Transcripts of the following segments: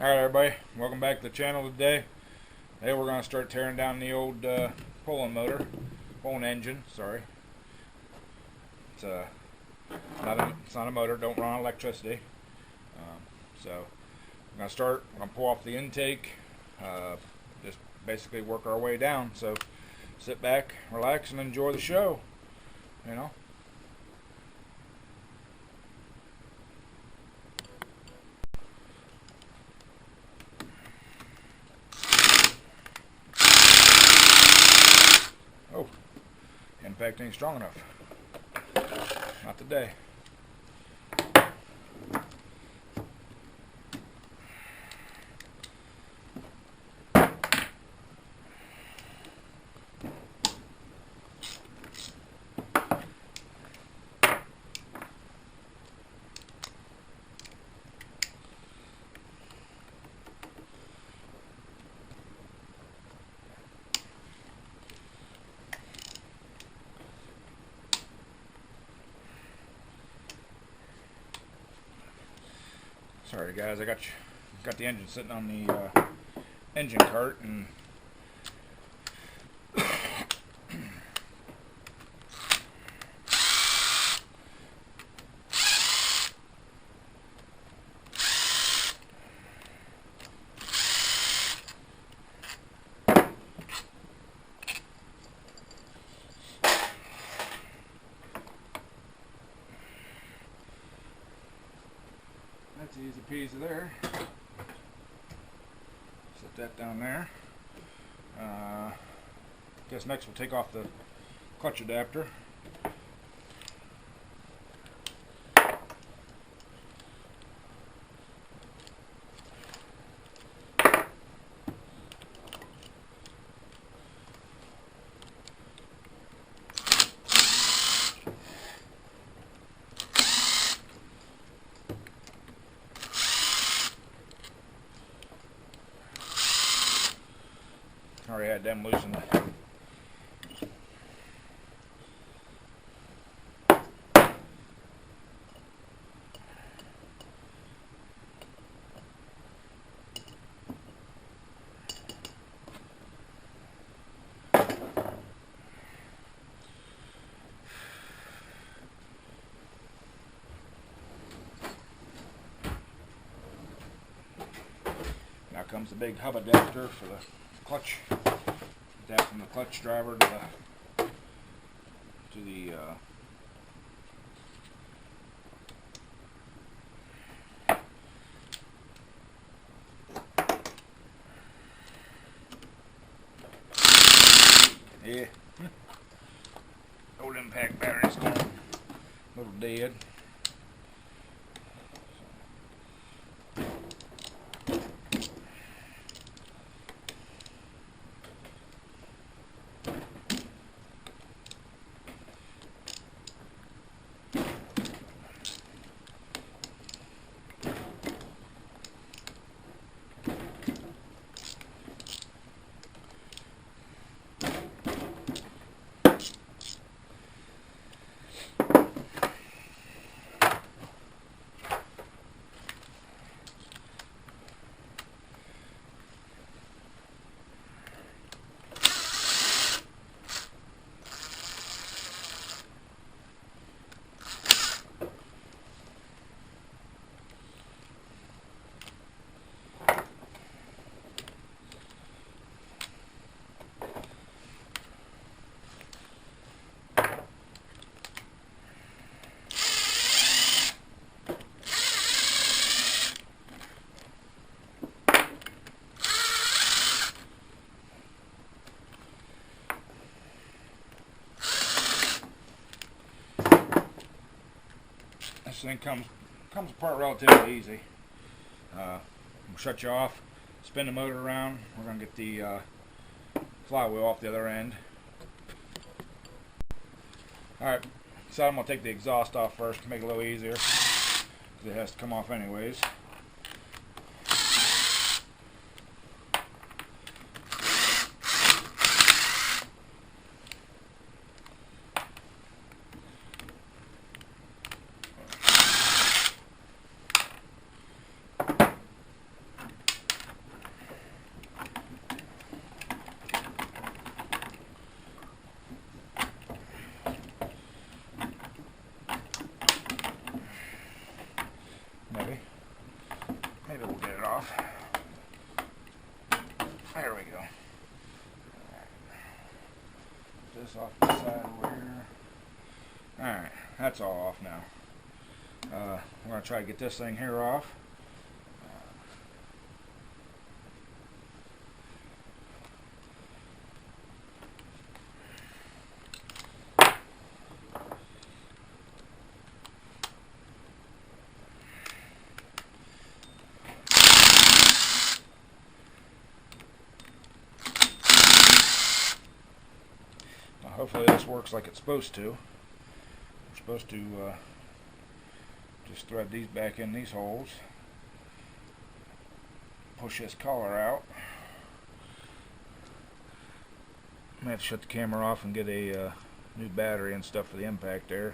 Alright everybody, welcome back to the channel today. Today we're going to start tearing down the old pulling engine, sorry. It's not a motor, don't run on electricity. So I'm going to start, I'm going to pull off the intake, just basically work our way down. So sit back, relax, and enjoy the show, you know. Oh, impact ain't strong enough. Not today. Sorry guys, I got the engine sitting on the engine cart, and that's easy peasy there. Set that down there. Guess next we'll take off the clutch adapter. Already had them loosened. Now comes the big hub adapter for the clutch. That from the clutch driver to the yeah. Old impact battery's going a little dead. This thing comes apart relatively easy. We'll shut you off, spin the motor around. We're going to get the flywheel off the other end. Alright, so I'm going to take the exhaust off first to make it a little easier, because it has to come off anyways. this off the side over here. Alright, that's all off now. We're going to try to get this thing here off. Hopefully this works like it's supposed to. We're supposed to just thread these back in these holes. Push this collar out. I'm going to have to shut the camera off and get a new battery and stuff for the impact there.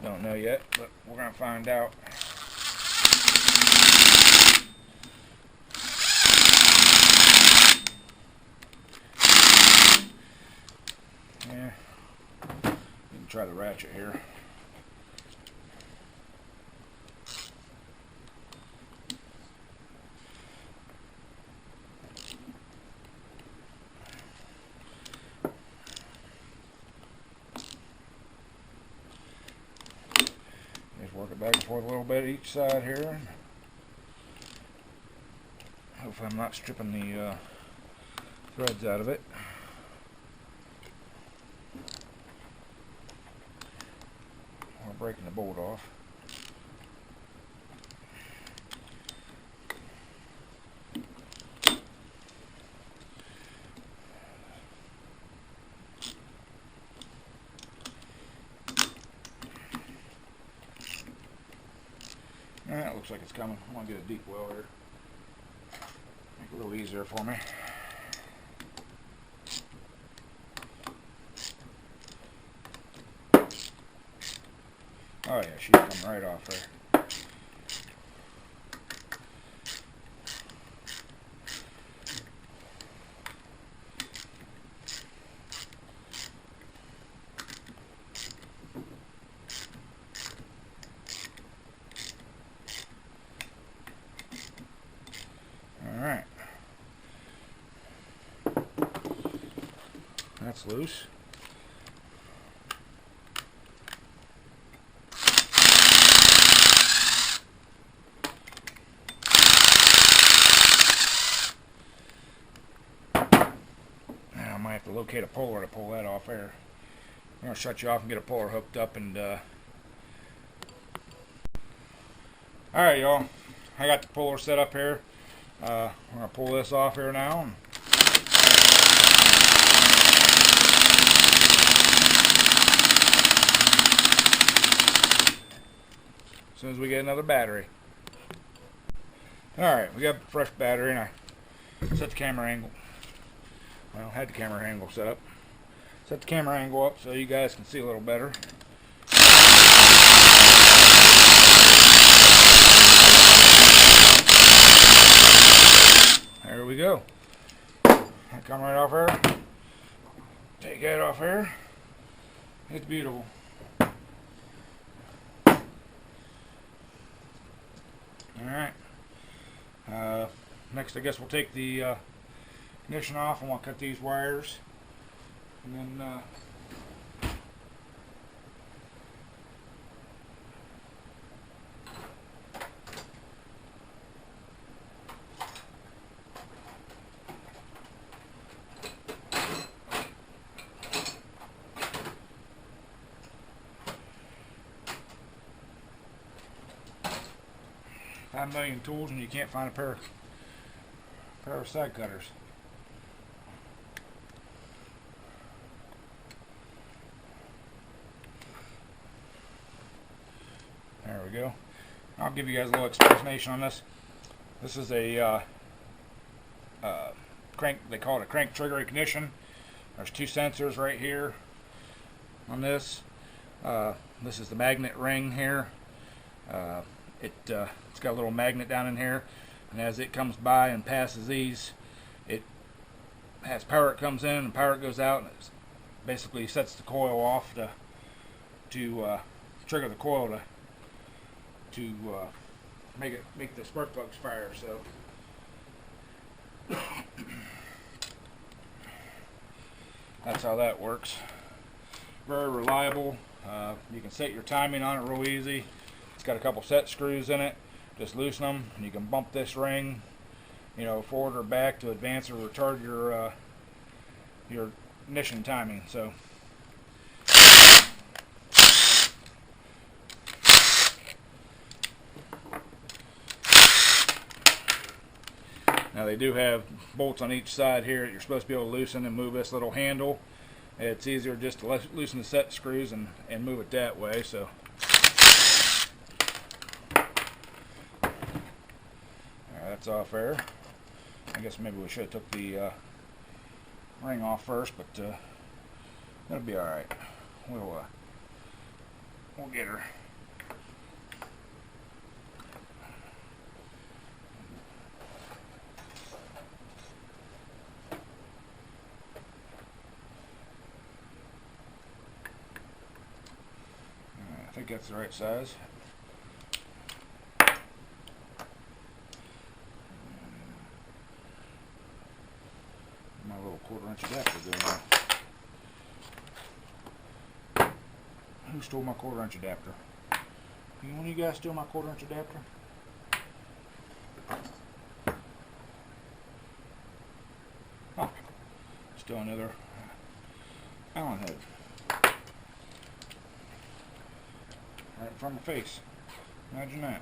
Don't know yet, but we're going to find out. Yeah, you can try the ratchet here. Just work it back and forth a little bit each side here. Hopefully I'm not stripping the threads out of it. Breaking the bolt off. That looks like it's coming. I want to get a deep well here. Make it a little easier for me. Oh yeah, she's coming right off there. Alright. That's loose. I have to locate a puller to pull that off there. I'm going to shut you off and get a puller hooked up and alright y'all, I got the puller set up here. I'm going to pull this off here now. As soon as we get another battery. Alright, we got a fresh battery and I set the camera angle. Well, had the camera angle set up. Set the camera angle up so you guys can see a little better. There we go. I come right off here. Take that off here. It's beautiful. Alright. Next I guess we'll take the ignition off. I want to cut these wires and then $5 million tools and you can't find a pair of side cutters. There we go. I'll give you guys a little explanation on this. This is a crank, they call it a crank trigger ignition. There's two sensors right here on this. This is the magnet ring here. It's got a little magnet down in here, and as it comes by and passes these, it has power. It comes in and power goes out, and it basically sets the coil off to trigger the coil to make the spark plugs fire. So that's how that works. very reliable. You can set your timing on it real easy. It's got a couple set screws in it. Just loosen them, and you can bump this ring, you know, forward or back to advance or retard your ignition timing. So now they do have bolts on each side here that you're supposed to be able to loosen and move this little handle. It's easier just to loosen the set screws and move it that way. So that's off there. I guess maybe we should have took the ring off first, but that'll be all right. We'll get her. I think that's the right size. My little 1/4-inch adapter doing that. Who stole my 1/4-inch adapter? One of you guys steal my 1/4-inch adapter? Oh, still another Allen head. Right in front of my face. Imagine that.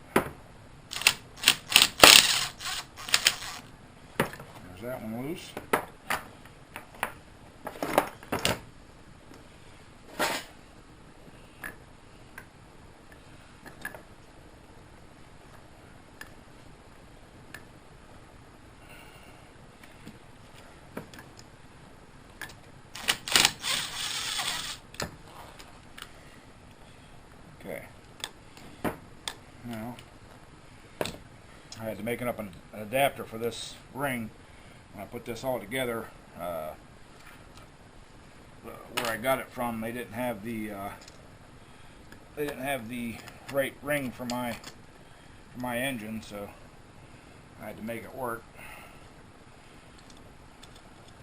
There's that one loose. Okay. Now, I had to make up an adapter for this ring. When I put this all together, where I got it from, they didn't have the right ring for my engine, so I had to make it work.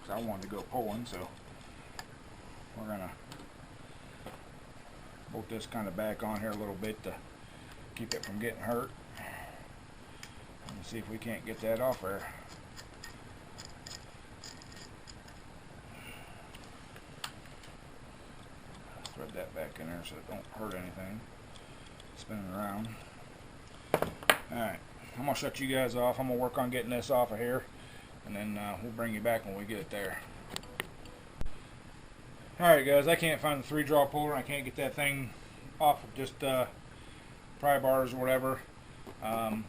'Cause I wanted to go pulling, so we're gonna bolt this kind of back on here a little bit to keep it from getting hurt. And see if we can't get that off there. Thread that back in there so it don't hurt anything. Spinning around. Alright, I'm going to shut you guys off. I'm going to work on getting this off of here, and then we'll bring you back when we get it there. Alright guys, I can't find the 3-draw puller. I can't get that thing off of just pry bars or whatever. I'm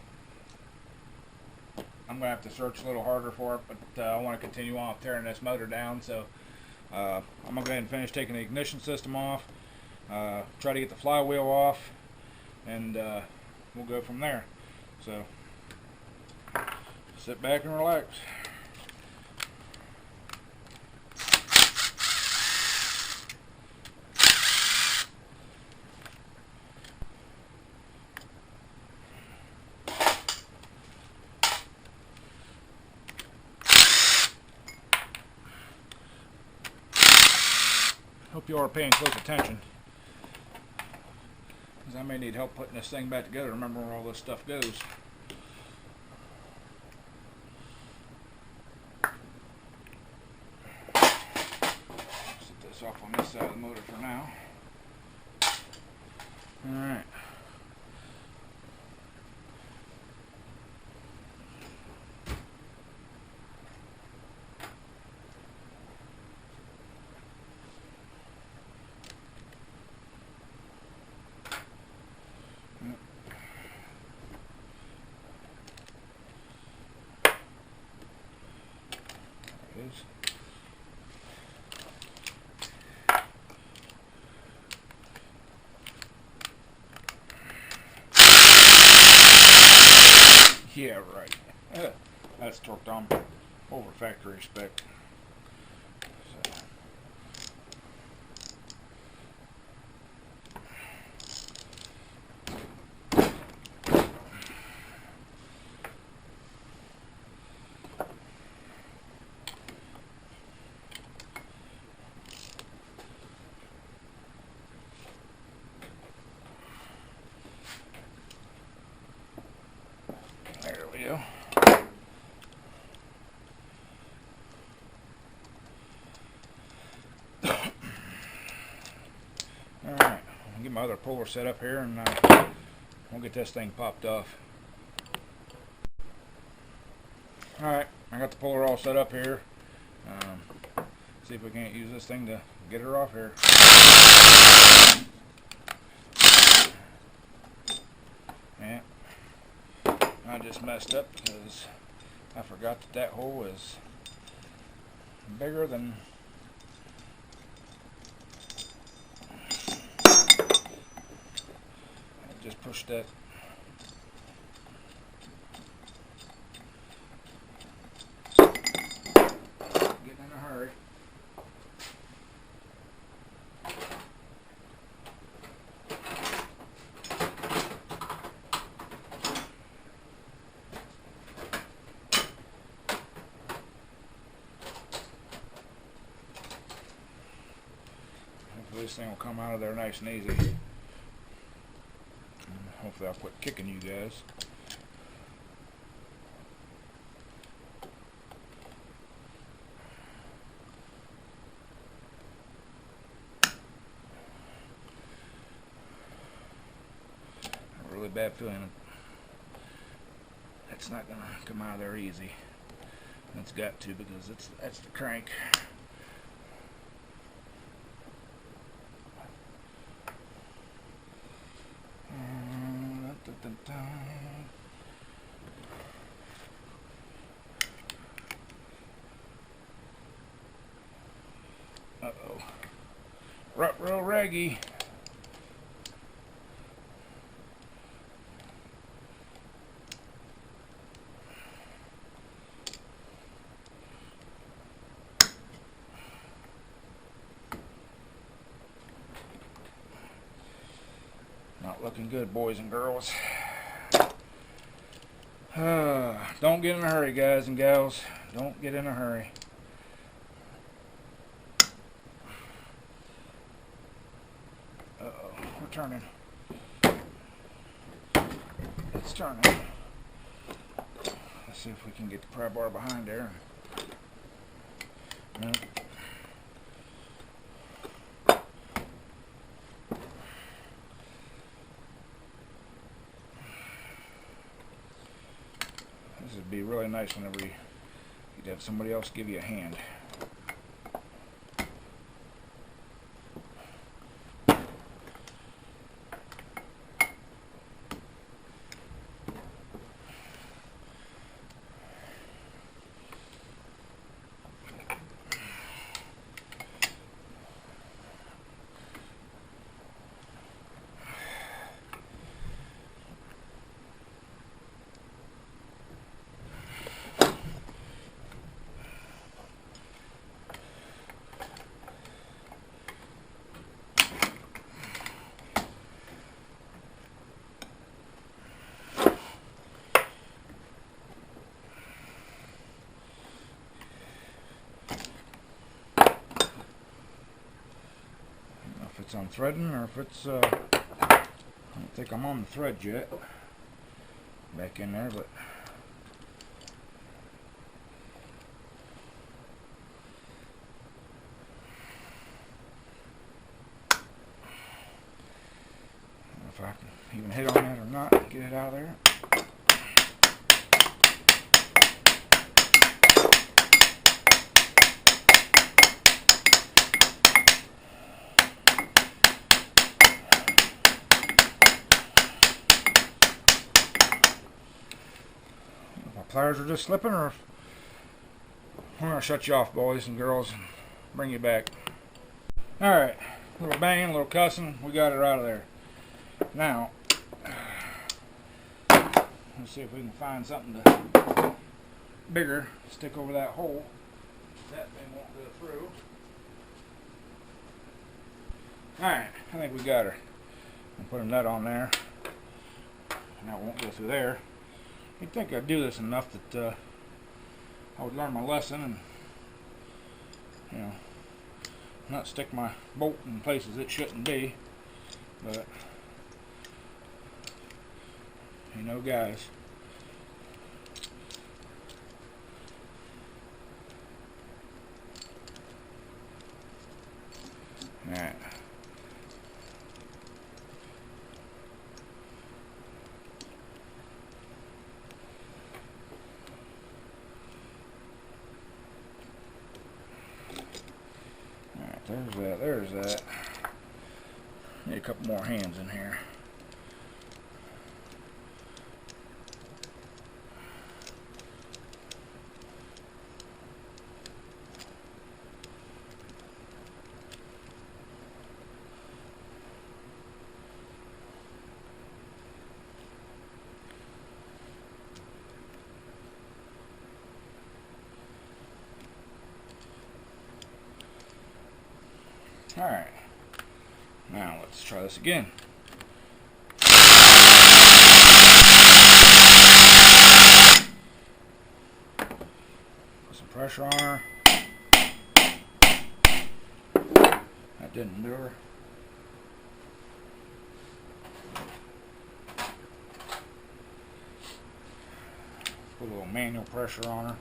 going to have to search a little harder for it, but I want to continue on tearing this motor down, so I'm going to go ahead and finish taking the ignition system off, try to get the flywheel off, and we'll go from there. So sit back and relax. Hope you are paying close attention, because I may need help putting this thing back together. Remember where all this stuff goes. Set this off on this side of the motor for now. Alright. Yeah, right. That's torqued on over factory spec. So. Alright, I'll get my other puller set up here and we'll get this thing popped off. Alright, I got the puller all set up here. See if we can't use this thing to get her off here. Yeah, I just messed up because I forgot that that hole is bigger than I just pushed that. Getting in a hurry. Hopefully this thing will come out of there nice and easy. And hopefully I'll quit kicking you guys. A really bad feeling it's not gonna come out of there easy. It's got to, because that's the crank. Uh-oh. Real raggy. Not looking good, boys and girls. Don't get in a hurry, guys and gals. Don't get in a hurry. Uh-oh, we're turning. It's turning. Let's see if we can get the pry bar behind there. No. This would be really nice whenever you'd have somebody else give you a hand. If it's on threading or if it's I don't think I'm on the thread yet back in there, but if I can even hit on that or not, get it out of there. Pliers are just slipping, or we're going to shut you off, boys and girls, and bring you back. Alright, a little banging, a little cussing, we got her out of there. Now, let's see if we can find something bigger to stick over that hole. That thing won't go through. Alright, I think we got her. I'll put a nut on there, and that won't go through there. You'd think I'd do this enough that I would learn my lesson and, you know, not stick my bolt in places it shouldn't be, but, you know, guys. Alright. that? There's that. Need a couple more hands in here. Alright, now let's try this again. Put some pressure on her. That didn't do her. Put a little manual pressure on her.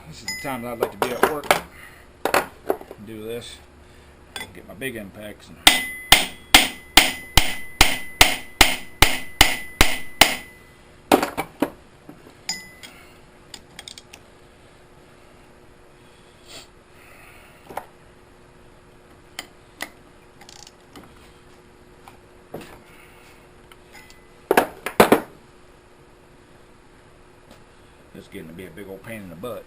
This is the time that I'd like to be at work and do this. Get my big impacts. It's getting to be a big old pain in the butt.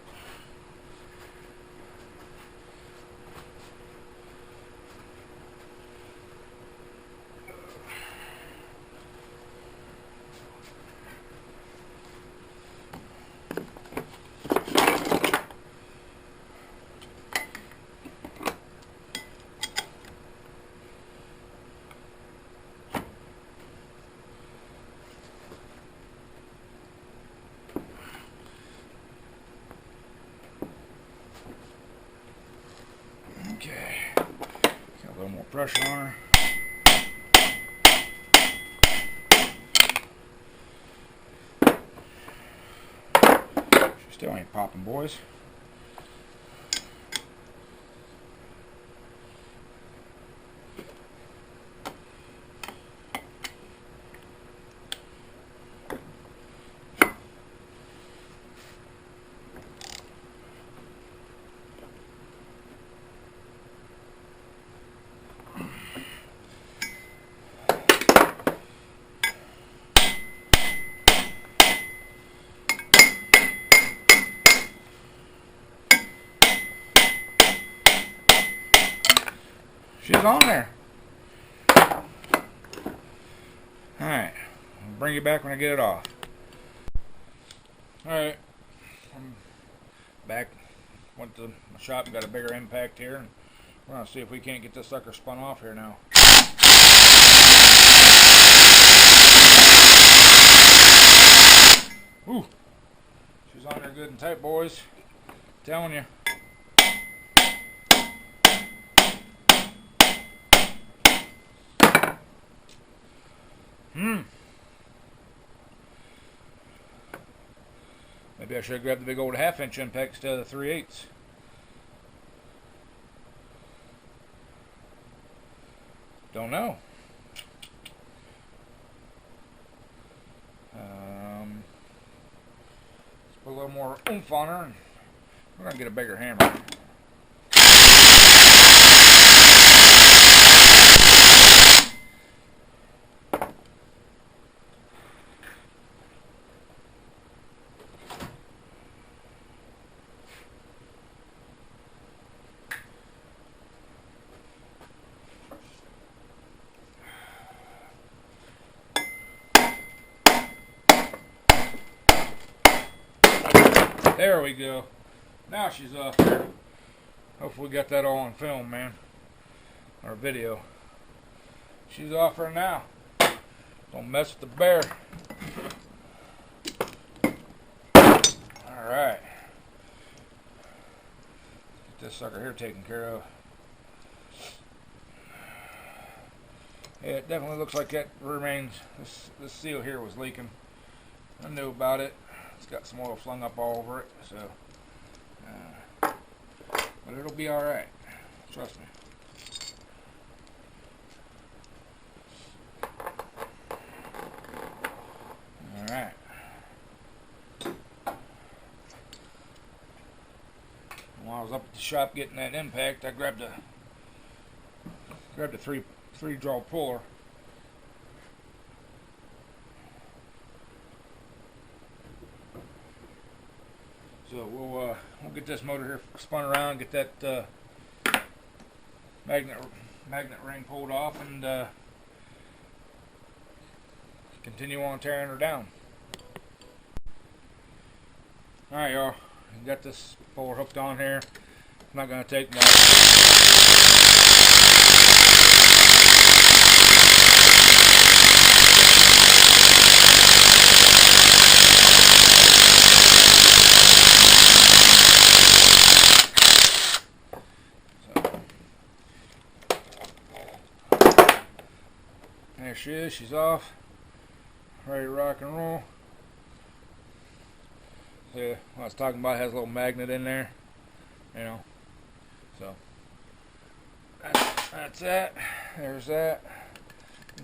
Okay, got a little more pressure on her. She still ain't popping, boys. She's on there. Alright, I'll bring you back when I get it off. Alright, I'm back. Went to my shop and got a bigger impact here. And we're going to see if we can't get this sucker spun off here now. Woo! She's on there good and tight, boys. Telling you. Maybe I should have grabbed the big old 1/2 inch impact instead of the 3/8. Don't know. Let's put a little more oomph on her, and we're going to get a bigger hammer. There we go. Now she's off there. Hopefully we got that all on film, man. Or video. She's off her now. Don't mess with the bear. Alright. Get this sucker here taken care of. Yeah, it definitely looks like that remains. This seal here was leaking. I knew about it. It's got some oil flung up all over it, so but it'll be alright. Trust me. was up at the shop getting that impact, I grabbed a three draw puller. So we'll get this motor here spun around, get that magnet ring pulled off, and continue on tearing her down. Alright, y'all, got this puller hooked on here. It's not going to take much. There she is, she's off, ready to rock and roll. Yeah, what I was talking about, it has a little magnet in there, you know. So that's that. There's that.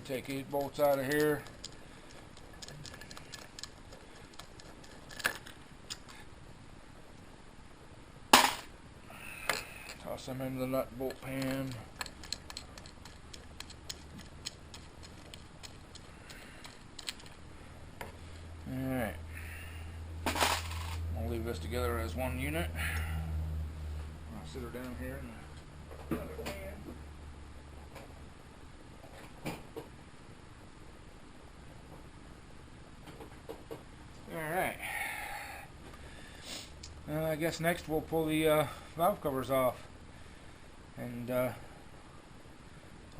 Take these bolts out of here. Toss them into the nut bolt pan. Alright, I'll leave this together as one unit. I'll sit her down here in the other pan. Alright, I guess next we'll pull the valve covers off, and I'll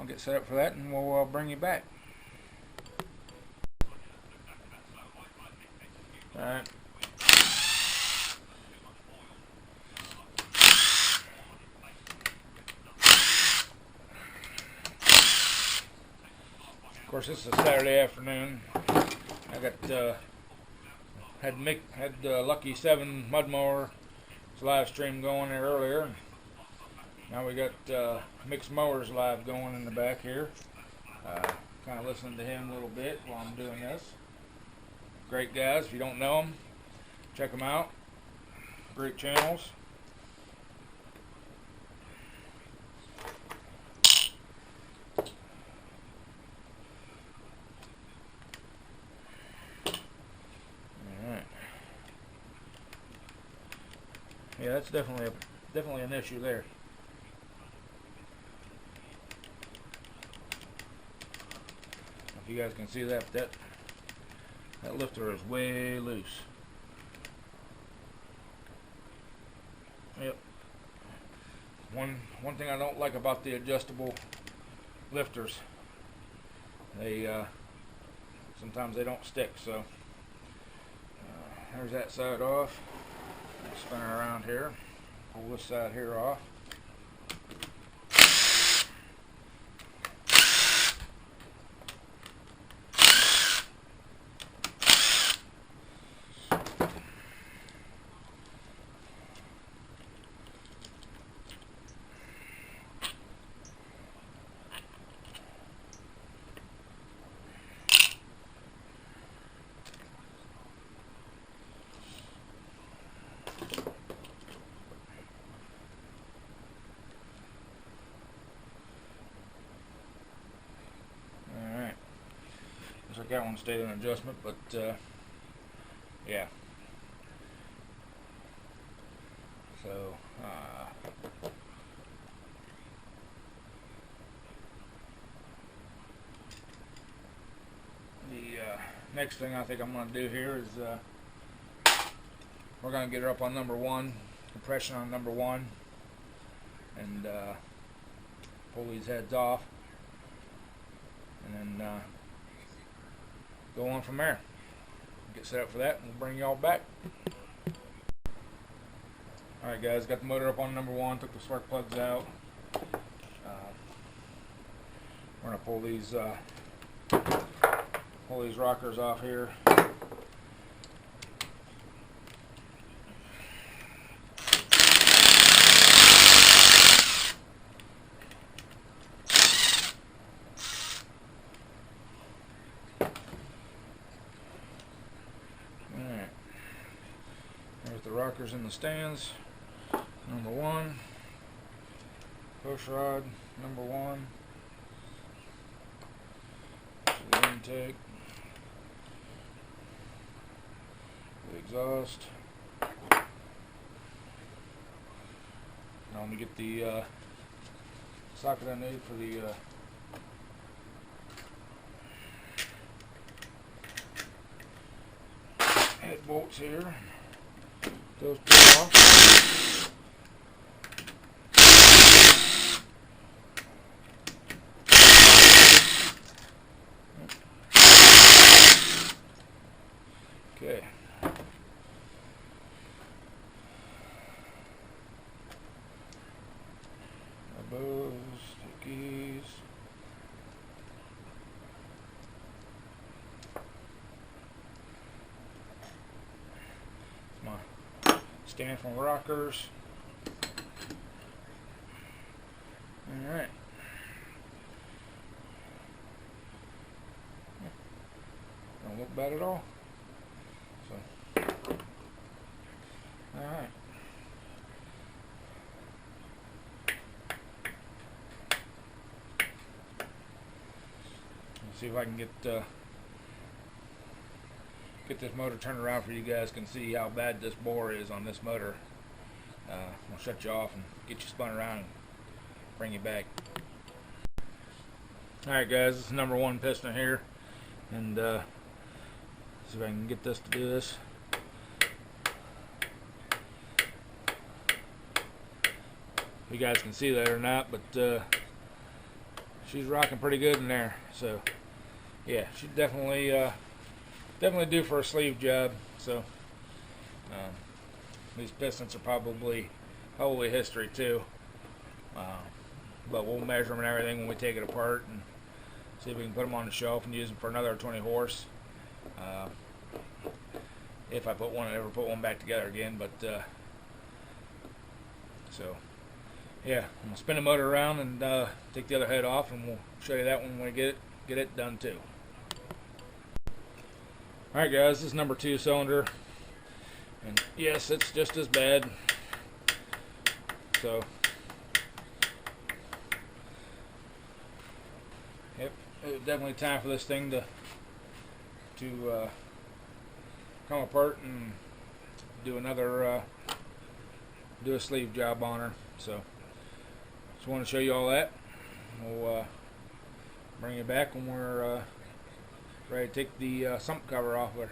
get set up for that, and we'll bring you back. Alright. Of course, this is a Saturday afternoon. I got had Lucky 7 mud mower live stream going there earlier. Now we got Mixed Mowers live going in the back here. Kind of listening to him a little bit while I'm doing this. Great guys. If you don't know them, check them out. Great channels. Alright. Yeah, that's definitely an issue there. If you guys can see that lifter is way loose. Yep. One thing I don't like about the adjustable lifters, they sometimes they don't stick. So there's that side off. Spin her around here. Pull this side here off. Looks like that one stayed in adjustment, but yeah. So the next thing I think I'm going to do here is we're going to get her up on number 1, compression on number 1, and pull these heads off, and then go on from there. Get set up for that, and we'll bring y'all back. Alright guys, got the motor up on number 1, took the spark plugs out. We're going to pull these rockers off here. There's the rockers in the stands. number 1, push rod number 1, the intake, the exhaust. Now let me get the socket I need for the head bolts here. Those pull off. Okay. Elbows, stickies. My stand from rockers. Alright. Don't look bad at all. So, alright. Let's see if I can get this motor turned around for you guys can see how bad this bore is on this motor. I'll shut you off and get you spun around and bring you back. Alright guys, this is number 1 piston here, and see if I can get this to do this. If you guys can see that or not, but she's rocking pretty good in there. So yeah, she's definitely due for a sleeve job. So these pistons are probably history too, but we'll measure them and everything when we take it apart and see if we can put them on the shelf and use them for another 20 horse. If I ever put one back together again, but so yeah, I'm gonna spin the motor around and take the other head off, and we'll show you that when we get it done too. Alright guys, this is number 2 cylinder, and yes, it's just as bad. So yep, it's definitely time for this thing to come apart and do another do a sleeve job on her. So just want to show you all that. We'll bring you back when we're ready to take the sump cover off there.